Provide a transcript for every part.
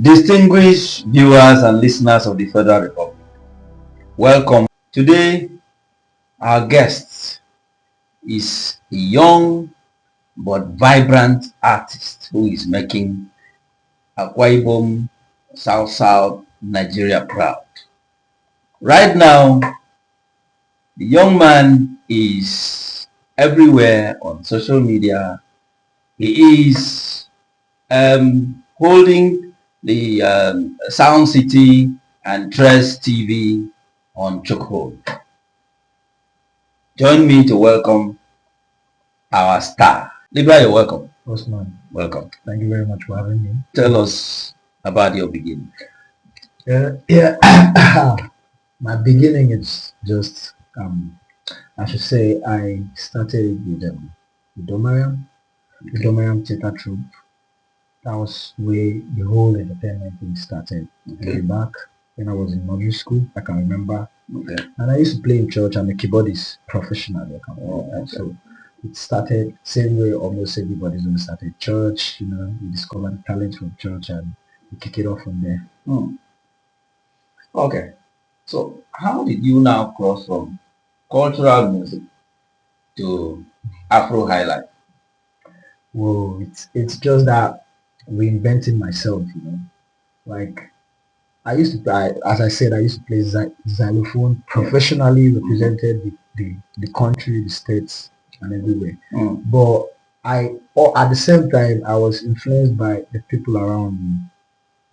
Distinguished viewers and listeners of the Federal Republic, welcome. Today, our guest is a young but vibrant artist who is making Akwa Ibom, South Nigeria proud. Right now, the young man is everywhere on social media. He is holding the Sound City and Tres TV on chokehold. Join me to welcome our star. Lybra, you're welcome. Osman, Welcome. thank you very much for having me. Tell us about your beginning. Yeah. My beginning is just, I should say, I started with the Domariam Theatre Troupe. That was where the whole entertainment thing started. Okay. Way back when I was in nursery school, I can remember. Okay. And I used to play in church. I'm a keyboardist professionally. I can remember. Okay. So it started same way almost everybody's going to start at church. You discover the talent from church and you kick it off from there. Okay. So how did you now cross from cultural music to Afro highlife? Whoa, it's just that reinventing myself, Like I used to play, as I said, I used to play xylophone professionally, represented the country, the states, and everywhere. But at the same time, I was influenced by the people around me.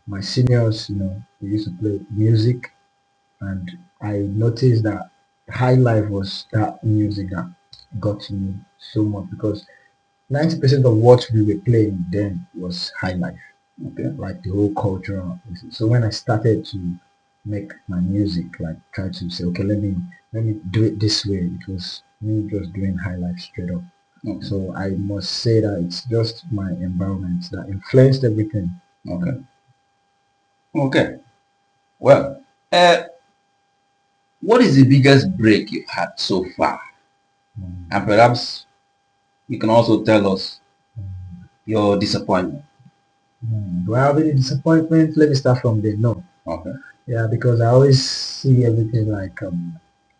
My seniors, they used to play music, and I noticed that high life was that music that got to me so much because 90% of what we were playing then was high life, Okay. like the whole culture. So when I started to make my music, like try to say, okay, let me do it this way, it was me just doing high life straight up. Okay. So I must say that it's just my environment that influenced everything. Okay. Okay. Well, what is the biggest break you've had so far? And perhaps you can also tell us your disappointment. Do I have any disappointment? Let me start from there. No. Okay. Yeah, because I always see everything like a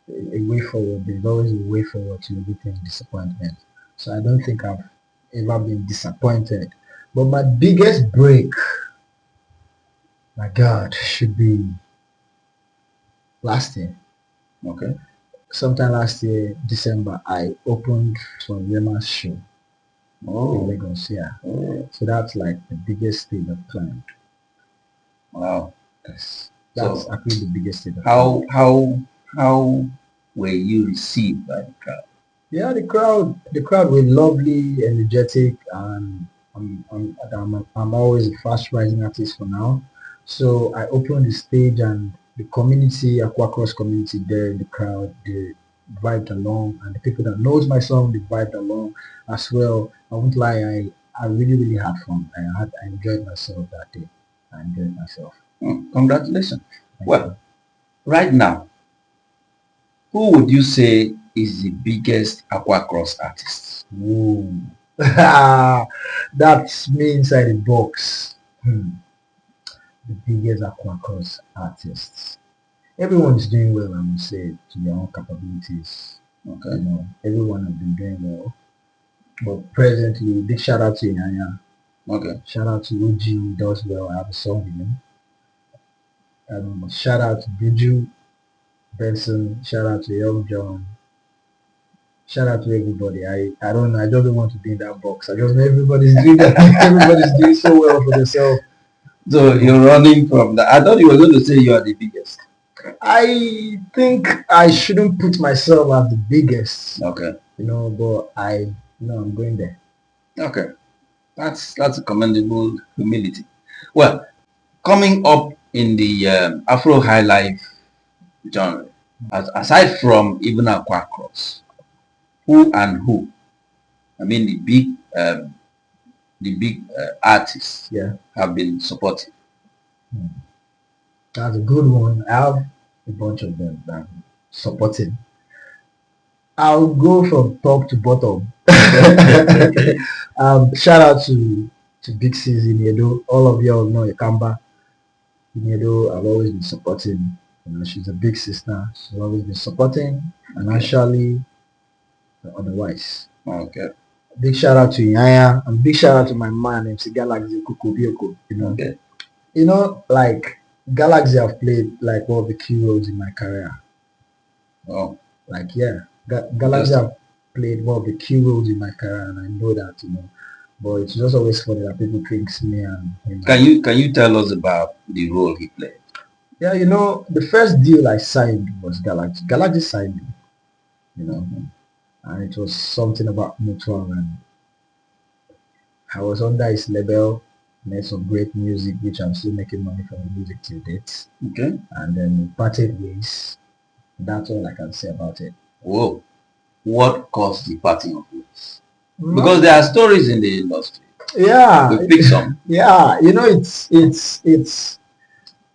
way forward. There's always a way forward to everything disappointment. So I don't think I've ever been disappointed. But my biggest break, my God, should be last year. Okay. Sometime last year, December, I opened for Rema's show in Lagos. Yeah. Oh. So that's like the biggest stage I've climbed. Wow. Yes. So That's actually the biggest stage. how were you received by the crowd? Yeah, the crowd were lovely, energetic, and I'm always a fast rising artist for now. So I opened the stage and the community, Aqua Cross community there in the crowd, they vibed along, and the people that knows my song, they vibed along as well. I won't lie, I really had fun. I enjoyed myself that day. I enjoyed myself. Congratulations. Thank Well, right now, who would you say is the biggest Aqua Cross artist? Ooh. That's me inside the box. The biggest Aqua Cross artists. Everyone is doing well, I must say, to their own capabilities. Okay. Everyone has been doing well. But presently, big shout out to Iyanya. Okay. Shout out to Uji who does well. I have a song with him. Shout out to Biju Benson. Shout out to Young John. Shout out to everybody. I don't know. I just don't want to be in that box. I just know everybody's doing that. Everybody's doing so well for themselves. So you're running from that. I thought you were going to say you are the biggest. I think I shouldn't put myself as the biggest. Okay. But I'm going there. Okay. That's a commendable humility. Well, coming up in the Afro high life genre, aside from even Aqua Cross, who? I mean the big artists have been supportive. That's a good one. I have a bunch of them that I'm supporting. I'll go from top to bottom. Shout out to Big Cs Ini Edo. All of y'all know Ikamba. Ini Edo, I've always been supporting. She's a big sister. She's always been supporting financially or otherwise. Okay. Big shout out to Iyanya and big shout out to my man MC Galaxy Kukubioko. Okay. Like Galaxy have played like one of the key roles in my career. Oh. Like Galaxy have played one of the key roles in my career, and I know that. But it's just always funny that people think me and him. Can you tell us about the role he played? Yeah, the first deal I signed was Galaxy. Galaxy signed me, and it was something about mutual, and I was under his label, made some great music, which I'm still making money from the music till date. Okay. And then we parted ways. That's all I can say about it. Whoa. What caused the parting of ways? Because there are stories in the industry. Yeah. We pick some. Yeah, it's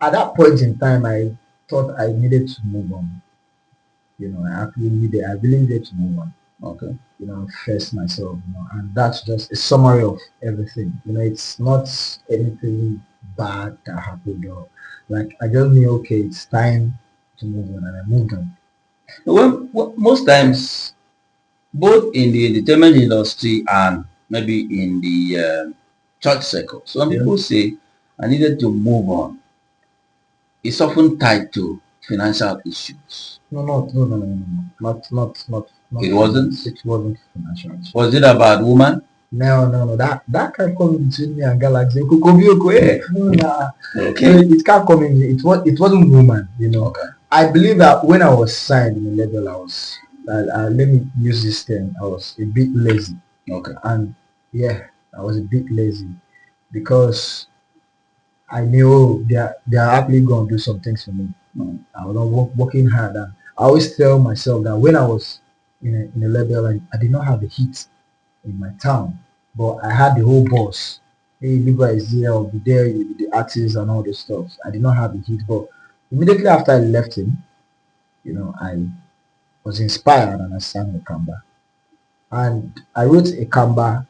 at that point in time I thought I needed to move on. I really needed to move on. Okay. Face myself, and that's just a summary of everything. It's not anything bad that happened, or like I just knew, okay, it's time to move on, and I moved on. Well, most times, both in the entertainment industry and maybe in the church circle, some people say I needed to move on. It's often tied to financial issues. No, not. It wasn't. It wasn't financial. Was it about woman? No. That can't come between me and Galaxy. Okay. It can't come in. It wasn't woman. Okay. I believe that when I was signed in the label, I was. Let me use this term. I was a bit lazy. Okay. And yeah, I was a bit lazy because I knew they are actually going to do some things for me. I was not working hard, and I always tell myself that when I was in a label, I did not have the heat in my town, but I had the whole boss. Hey, Lybra is there, I'll be there with the artists and all this stuff. I did not have the heat, but immediately after I left him, I was inspired and I sang a kamba. And I wrote a kamba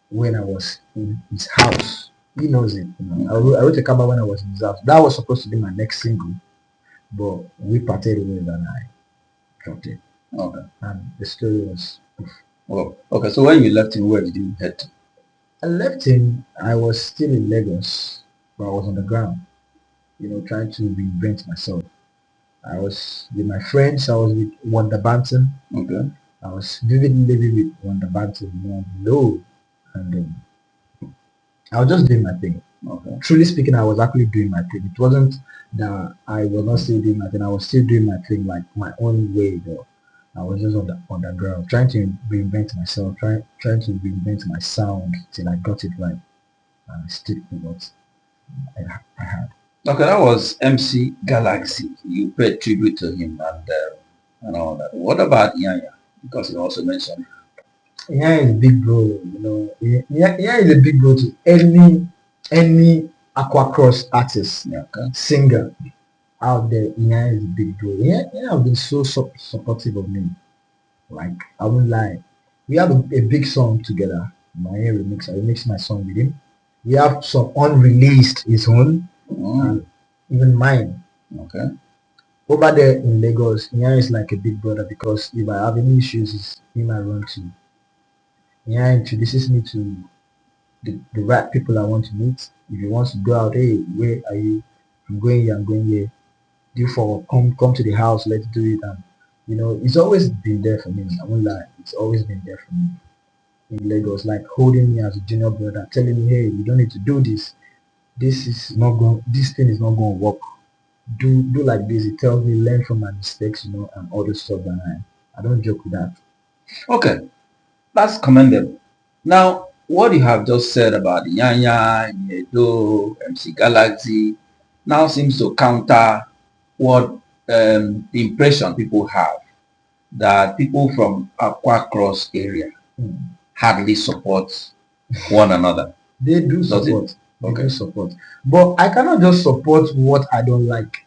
when I was in his house. He knows it. I wrote a kamba when I was in his house. That was supposed to be my next single, but we parted ways and I dropped it. Okay. And the story was. Oh, okay. So when you left him, where did you head to? I left him. I was still in Lagos, but I was on the ground, trying to reinvent myself. I was with my friends. I was with Wonder Banton. Okay. I was vividly living with Wonder Banton, low, and I was just doing my thing. Okay. Truly speaking, I was actually doing my thing. It wasn't that I was not still doing my thing. I was still doing my thing like my own way, though. I was just on the ground, trying to reinvent myself, trying to reinvent my sound till I got it right, and I stick to what I had. Okay, that was MC Galaxy. You paid tribute to him and all that. What about Iyanya? Because you also mentioned. Iyanya is a big bro, Iyanya is a big bro to any aquacross artist, singer out there. Iyanya is a big bro. Iyanya have been so supportive of me. Like, I won't lie. We have a big song together. My remix. I remixed my song with him. We have some unreleased his own, and even mine. Okay. Over there in Lagos, Iyanya is like a big brother because if I have any issues, it's him I run to. Iyanya introduces me to the right people I want to meet. If he wants to go out, hey, where are you? I'm going here. Do for come to the house. Let's do it. And it's always been there for me. I won't lie. It's always been there for me in Lagos, like holding me as a junior brother, telling me, hey, you don't need to do this. This thing is not going to work. Do like this. It tells me learn from my mistakes, and all this stuff. And I don't joke with that. Okay, that's commendable. Now, what you have just said about Iyanya, Ini Edo, MC Galaxy, now seems to counter what the impression people have that people from Aqua Cross area hardly support one another. They do support. They do support. But I cannot just support what I don't like.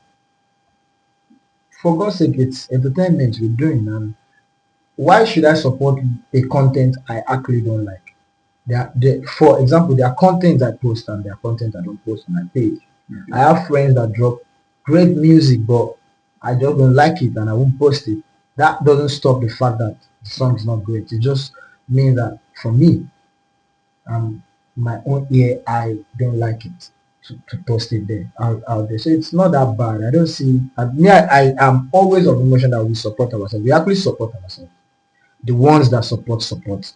For God's sake, it's entertainment we're doing, and why should I support a content I actually don't like? For example, there are content I post and there are content I don't post on my page. I have friends that drop great music, but I just don't like it and I won't post it. That doesn't stop the fact that the song is not great. It just means that for me, my own ear, I don't like it to post it there out there. So it's not that bad. I don't see. I am always of the emotion that we support ourselves. We actually support ourselves. The ones that support.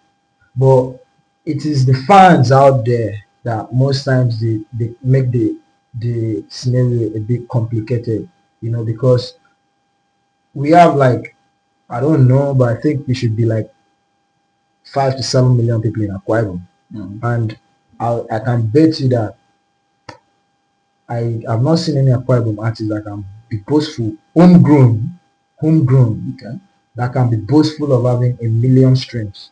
But it is the fans out there that most times they make the scenario a bit complicated, because we have like, I don't know, but I think we should be like 5 to 7 million people in Akwa Ibom. And I can bet you that I have not seen any Akwa Ibom artist that can be boastful, homegrown, okay, that can be boastful of having a million streams.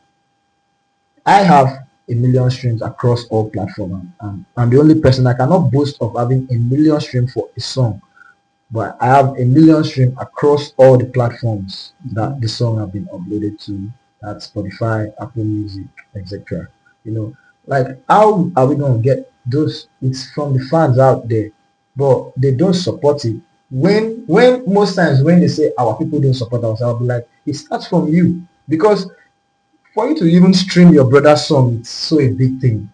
I have a million streams across all platforms. I'm the only person that cannot boast of having a million streams for a song, but I have a million streams across all the platforms that the song have been uploaded to. That's Spotify, Apple Music, etc. Like, how are we gonna get those? It's from the fans out there, but they don't support it. When most times when they say our people don't support us, I'll be like, it starts from you, because for you to even stream your brother's song, it's so a big thing.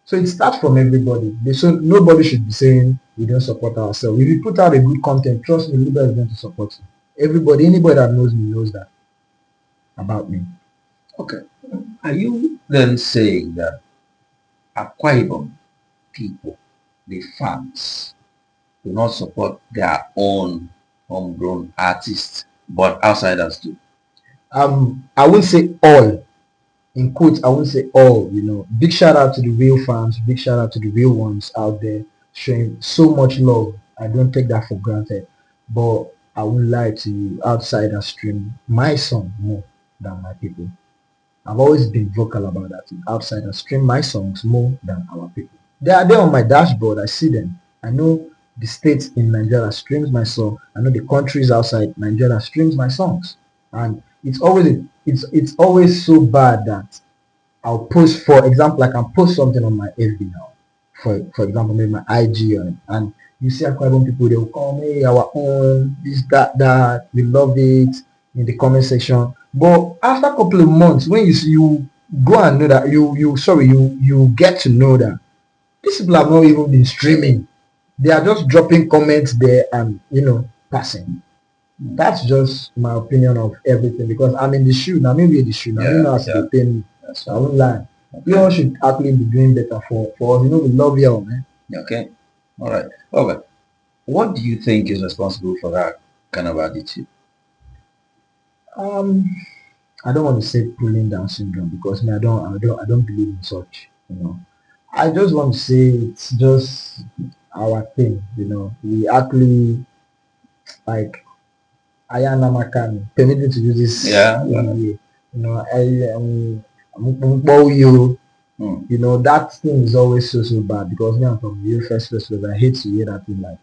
So it starts from everybody. So nobody should be saying we don't support ourselves. If you put out a good content, trust me, Lybra is going to support you. Everybody, anybody that knows me knows that about me. Okay. Are you then saying that Akwa Ibom people, the fans, do not support their own homegrown artists, but outsiders do? I won't say all. In quotes, I won't say all. Big shout out to the real fans. Big shout out to the real ones out there showing so much love. I don't take that for granted. But I won't lie to you. Outsiders stream my song more than my people. I've always been vocal about that. Outsiders stream my songs more than our people. They are there on my dashboard. I see them. I know the states in Nigeria streams my song. I know the countries outside Nigeria streams my songs. And it's always so bad that I'll post, for example, I can post something on my FB now. For example, maybe my IG and you see Akwa Ibom people, they will come, hey, our own, this, that, we love it in the comment section. But after a couple of months, when you go and know that you get to know that these people have not even been streaming. They are just dropping comments there and passing. That's just my opinion of everything, because I'm in the shoe now. Maybe in the shoe now. You know, as they pay me. So I won't lie. You all should actually be doing better for us. We love you all, man. Okay. All right. Okay. What do you think is responsible for that kind of attitude? I don't want to say pulling down syndrome, because I don't believe in such. I just want to say it's just our thing. We actually, like, Iyanya Makan, permit me to use this. Yeah. That thing is always so bad, because me, I'm from the first, I hate to hear that thing, like,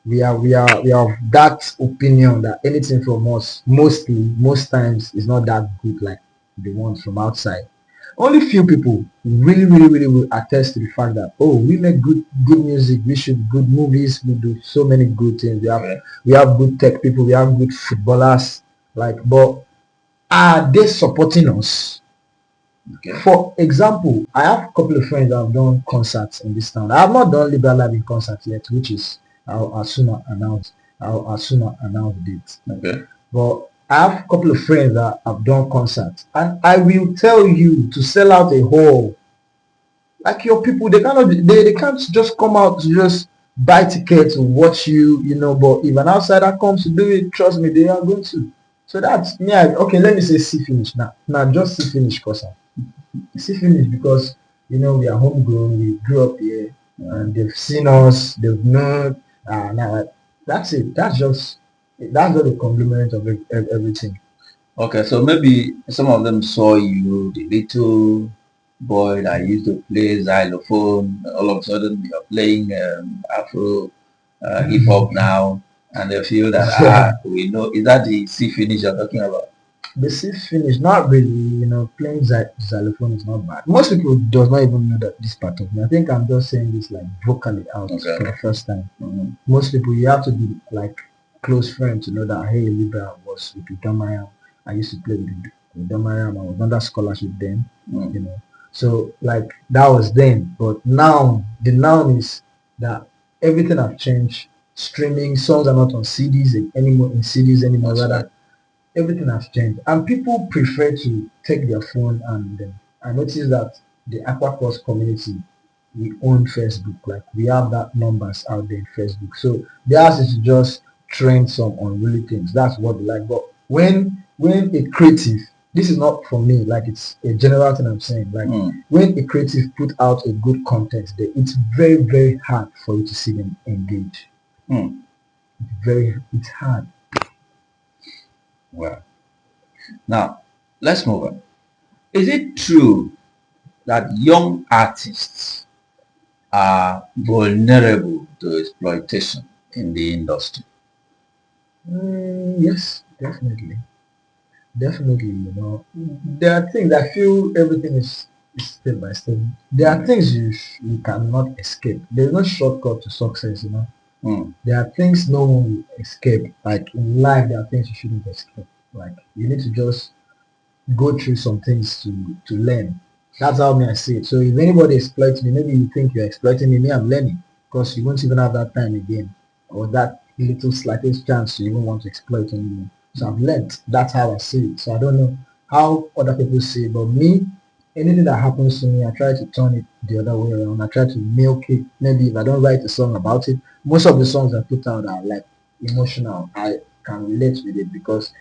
we are that opinion that anything from us most times is not that good like the ones from outside. Only few people really will attest to the fact that, oh, we make good music, we shoot good movies, we do so many good things. We have good tech people, we have good footballers, but are they supporting us? Okay. For example, I have a couple of friends that have done concerts in this town. I have not done Lybra Live in concert yet, which is I'll soon announce dates. Okay. But I have a couple of friends that have done concerts, and I will tell you, to sell out a hall, like, your people, they can't just come out to just buy tickets to watch you, but if an outsider comes to do it, trust me, they are going to. So that's me. Okay, let me say see finish now. Now just see finish concert. See finish because we are homegrown, we grew up here, and they've seen us, they've known. Now that's it. That's just the conglomerate of everything. Okay, so maybe some of them saw you, the little boy that used to play xylophone. All of a sudden, you're playing Afro hip hop now, and they feel that we know. Is that the see finish you're talking about? basic finish, not really. Playing xylophone is not bad. Most people does not even know that this part of me. I think I'm just saying this like vocally out Okay. for the first time. Mm-hmm. Most people, you have to be like close friend to know that, hey, Lybra was with Iyanya. I used to play with Iyanya. I was under scholarship then. Mm. So like that was then, but now the now is that everything have changed. Streaming songs are not on CDs anymore. In CDs anymore, That's rather right. everything has changed, and people prefer to take their phone. And I noticed that the aquaculture community, we own Facebook. Like we have that numbers out there in Facebook. So theirs is to just trend some unruly things. That's what they like. But when a creative, this is not for me. Like it's a general thing I'm saying. Like when a creative put out a good content, there, it's very very hard for you to see them engage. Mm. It's hard. Well, now let's move on. Is it true that young artists are vulnerable to exploitation in the industry? Yes, definitely. Definitely, there are things I feel everything is step by step. There are things you cannot escape. There's no shortcut to success. Mm. There are things no one will escape. Like in life, there are things you shouldn't escape. Like you need to just go through some things to learn. That's how me I see it. So if anybody exploits me, maybe you think you're exploiting me. Me, I'm learning because you won't even have that time again or that little slightest chance to even want to exploit anymore. So I've learned. That's how I see it. So I don't know how other people see it, but me, anything that happens to me, I try to turn it the other way around. I try to milk it. Maybe if I don't write a song about it, most of the songs I put out are like emotional. I can relate with it because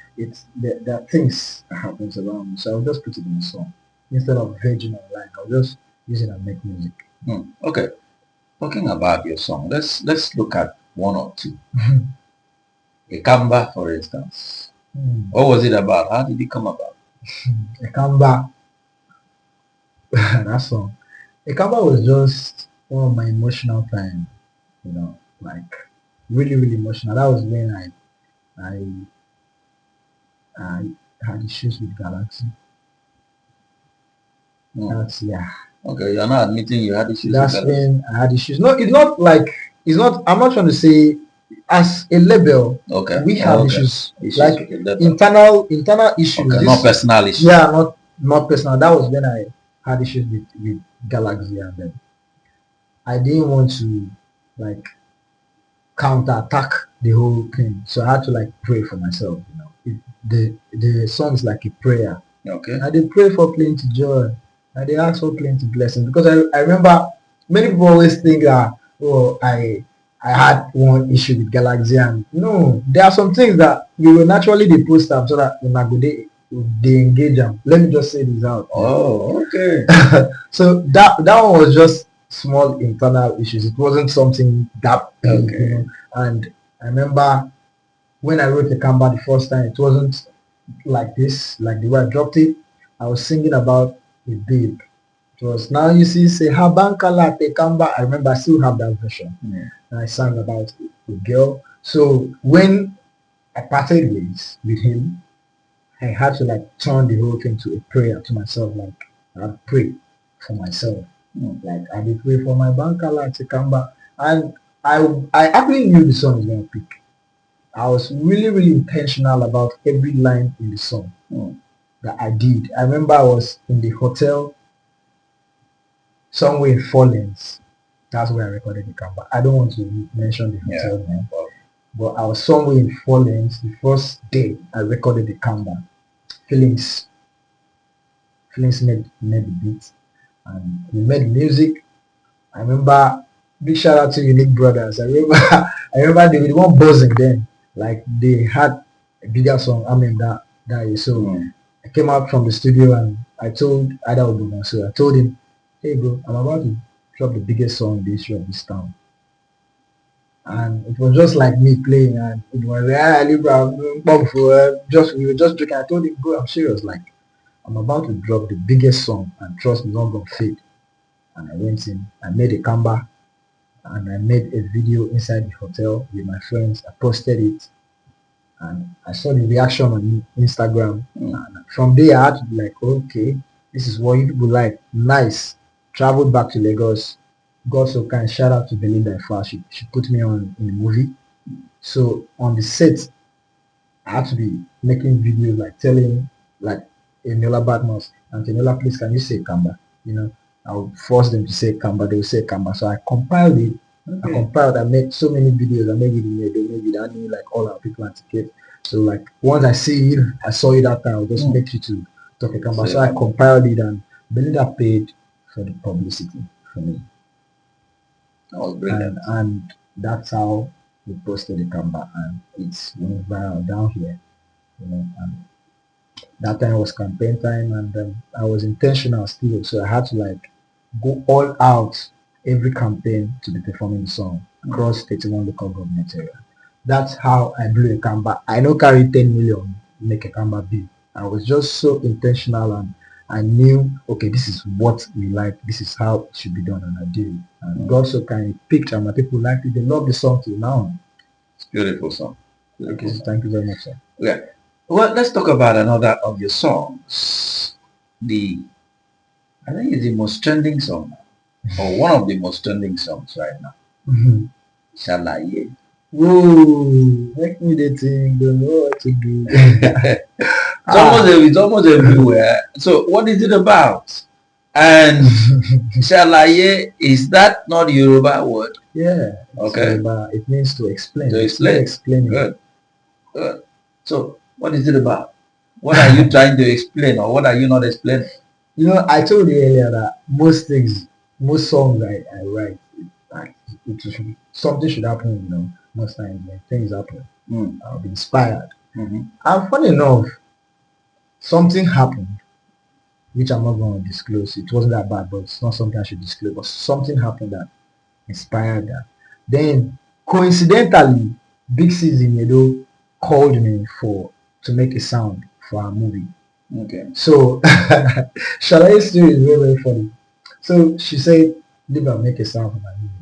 there are things that happens around me. So I'll just put it in a song instead of vegging online. I'll just use it and make music. Okay. Talking about your song, let's look at one or two. A Kamba, for instance. What was it about? How did it come about? A Kamba, that song. A Kamba was just one of my emotional time. Like really really emotional. That was when I I had issues with Galaxy. That's yeah. Okay, you're not admitting you had issues with That's Galaxy. when I had issues. No, it's not like it's not. I'm not trying to say as a label. Okay. We have issues like with the label. internal issues. Okay, not personal issues. Yeah, not personal. That was when I had issues with Galaxy, and then I didn't want to like counterattack the whole thing. So I had to like pray for myself. The song is like a prayer. Okay. I did pray for plenty joy. I did ask for plenty blessings because I remember many people always think that I had one issue with Galaxy, and no, there are some things that we will naturally they post up so that when I go they engage them. Let me just say this out. Oh, okay. So that one was just small internal issues. It wasn't something that big, Okay. And I remember when I wrote the Kamba the first time, it wasn't like this, like the way I dropped it. I was singing about a babe. It was now you see say Habankala te Kamba. I remember I still have that version. And I sang about a girl. So when I parted ways with him, I had to like turn the whole thing to a prayer to myself. Like I'd pray for myself. Like I did pray for my bankala to come back. And I actually knew the song was gonna pick. I was really, really intentional about every line in the song that I did. I remember I was in the hotel somewhere in Follins. That's where I recorded the cover. I don't want to mention the hotel name, but I was somewhere in Follins the first day I recorded the cover. Feelings made the beat, and we made music. I remember big shout out to Unique Brothers. I remember I remember they were the one buzzing then. Like they had a bigger song, I mean that year. So I came out from the studio and I told Ada Obuna, so I told him, hey bro, I'm about to drop the biggest song in the history of this town. And it was just like me playing, and it was just we were just joking. I told him, bro, I'm serious. Like I'm about to drop the biggest song, and trust me, it's not gonna fade. And I went in, I made a comeback, and I made a video inside the hotel with my friends. I posted it, and I saw the reaction on Instagram. Mm. And from there, I had to be like, okay, this is what you people like. Nice. Traveled back to Lagos. Got so kind. Shout out to Belinda Ifa. She put me on in the movie. So on the set, I had to be making videos like telling like Eniola Badmus and Eniola, please can you say Kamba? You know, I would force them to say Kamba, they would say Kamba. So I compiled it. Okay. I made so many videos. I made with Ini Edo, made with Ani, like all our people and ticket. So like once I saw it that time, I'll just make you to talk a Kamba. Say So I Kamba. compiled it and Belinda paid for the publicity for me. That was brilliant. And that's how we posted the Kamba and it's went viral down here. You know, and that time was campaign time and I was intentional still, so I had to like go all out every campaign to be performing the song across 31 local government area. That's how I blew a Kamba. I know carry 10 million make a Kamba big. I was just so intentional and I knew, okay, this is what we like, this is how it should be done, and I did it. And God so kindly picked and my people liked it. They love the song till now. It's a beautiful song. Beautiful song. Thank you very much, sir. Yeah. Well, let's talk about another of your songs. I think it's the most trending song, or one of the most trending songs right now. Shalaye. Whoa, make me the thing, don't know what to do. It's almost everywhere. So what is it about? And Shalaye, is that not a Yoruba word? Yeah. Okay. It means to explain. To explain. Explaining. Good. Good. So what is it about? What are you trying to explain, or what are you not explaining? You know, I told you earlier that most songs I write, something should happen, you know, most times when things happen, I'll be inspired. Mm-hmm. And funny enough, something happened, which I'm not going to disclose. It wasn't that bad, but it's not something I should disclose. But something happened that inspired that. Then, coincidentally, Big Sis in Edo called me to make a sound for our movie. Okay. So, Shalaye's story is very, very funny. So she said, Lybra, make a sound for my movie.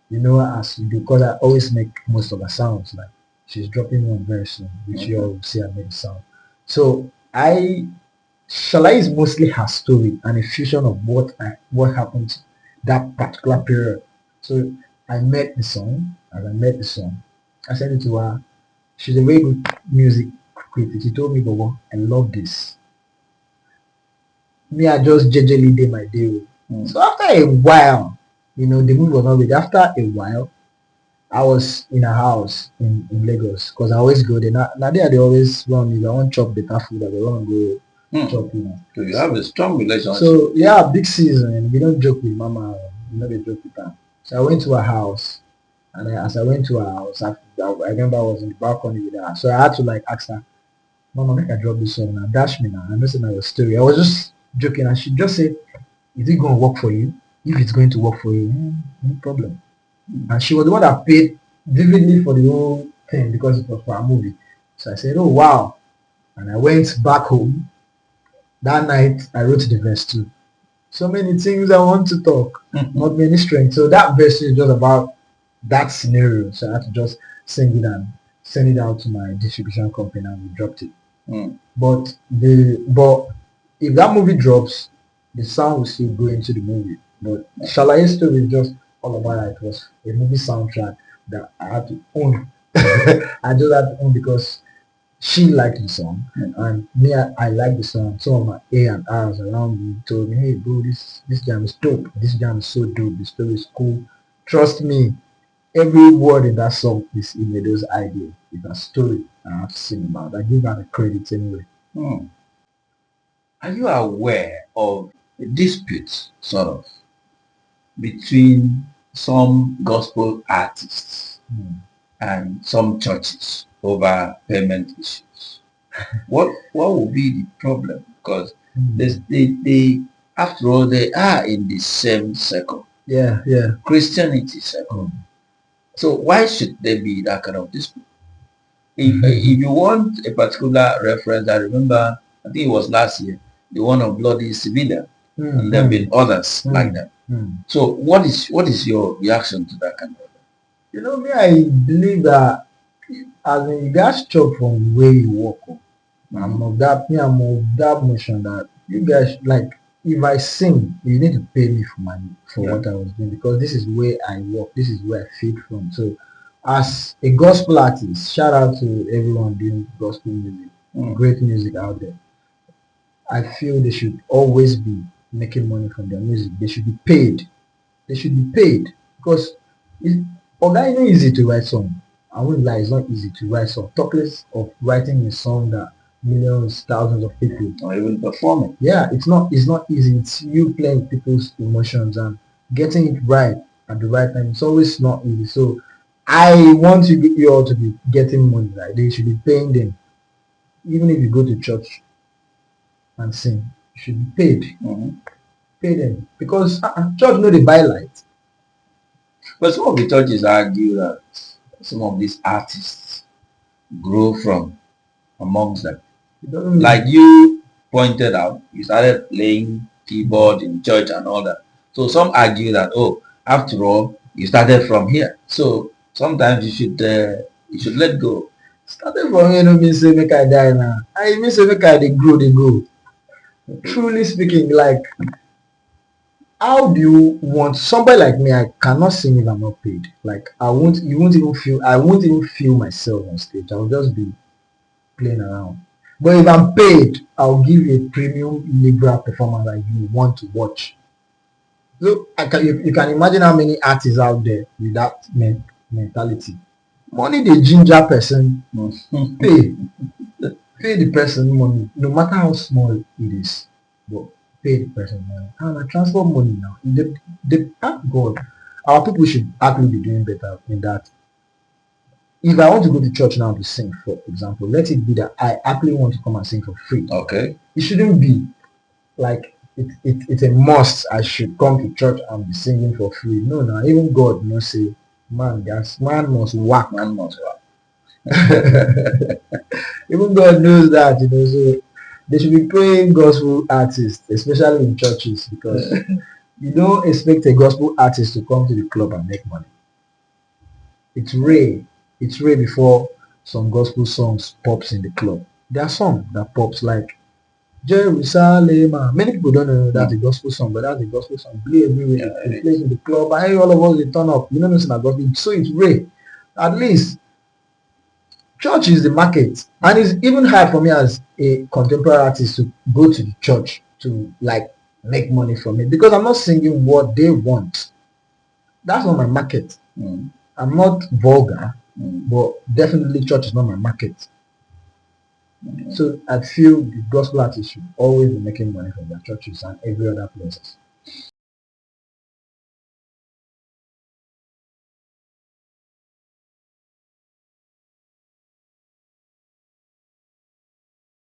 You know, as you do, because I always make most of her sounds. Like, she's dropping one very soon, which you all will see I made a sound. So, Shalaye is mostly her story and a fusion of what happened that particular period. So, I met the song. As I met the song, I sent it to her. She's a very good music critic. She told me, Bobo, I love this. Me, I just jejely did my day. So after a while, you know, the movie was not ready. After a while, I was in a house in Lagos because I always go there. Now they always run. If I want chop better food, I want to go chop. You know. So you have a strong relationship. So yeah, big season. We don't joke with Mama. You know, they joke with her. So I went to her house, and as I went to her house, I remember I was in the balcony with her. So I had to like ask her, Mama, make I drop this song now. Dash me now. I know it's not your story. I was just joking, and she just said, is it going to work for you? If it's going to work for you, no problem. And she was the one that paid vividly for the whole thing because it was for a movie. So I said, oh wow. And I went back home. That night I wrote the verse too. So many things I want to talk, not many strengths. So that verse is just about that scenario. So I had to just sing it and send it out to my distribution company and we dropped it. But if that movie drops, the sound will still go into the movie. But Shalaye's story is just all about it. It was a movie soundtrack that I had to own. I just had to own because she liked the song and me, I like the song. Some of my A&Rs around me told me, hey bro, this jam is dope. This jam is so dope. The story is cool. Trust me, every word in that song is in those ideas. It's a story I have to sing about. I give her the credit anyway. Are you aware of a dispute, sort of, between some gospel artists and some churches over payment issues? What will be the problem? Because they after all they are in the same circle. Yeah. Christianity circle. So why should there be that kind of dispute? If you want a particular reference, I remember, I think it was last year, the one of bloody civilian, and there have been others like that. So what is your reaction to that kind of? You know, me, I believe that As in, you guys chop from where you work. I'm of that motion that you guys like. If I sing, you need to pay me for money for Yeah. what I was doing because this is where I work. This is where I feed from. So, as a gospel artist, shout out to everyone doing gospel music, great music out there. I feel they should always be making money from their music. They should be paid. They should be paid because it's not easy to write song. I won't lie, it's not easy to write song. Talk less of writing a song that millions, thousands of people Or even performing. yeah, it's not easy. It's you playing with people's emotions and getting it right at the right time. It's always not easy. So I want you all to be getting money, right? They should be paying them. Even if you go to church and sing, you should be paid. Pay them. Because church know they buy light. But some of the churches argue that some of these artists grow from amongst them. Like you pointed out, you started playing keyboard in church and all that. So some argue that, oh, after all, you started from here. So sometimes you should let go. Starting from here no mean say make I die now. I mean say make I dey grow, dey go. Truly speaking, like how do you want somebody like me? I cannot sing if I'm not paid. Like I won't I won't even feel myself on stage. I'll just be playing around. But if I'm paid, I'll give you a premium Lybra performance that you want to watch. So you can imagine how many artists out there with that mentality. Money the ginger person pay the person money, no matter how small it is, but pay the person money. And I transfer money now. God, our people should actually be doing better in that. If I want to go to church now to sing, for example, let it be that I actually want to come and sing for free. Okay. It shouldn't be like it's a must. I should come to church and be singing for free. No, no, even God must say, man must work. Man must work. Even God knows that, so they should be paying gospel artists, especially in churches, because you don't expect a gospel artist to come to the club and make money. It's rare. It's rare before some gospel songs pops in the club. There are some that pops like Jerusalem. Many people don't know that's a gospel song, but that's a gospel song. Play everywhere. It plays in the club. I hear all of us they turn up. You know, it's not gospel. So it's rare. At least church is the market, and it's even hard for me as a contemporary artist to go to the church to like make money from it because I'm not singing what they want. That's not my market. I'm not vulgar, but definitely church is not my market. So I feel the gospel artists should always be making money from their churches and every other places.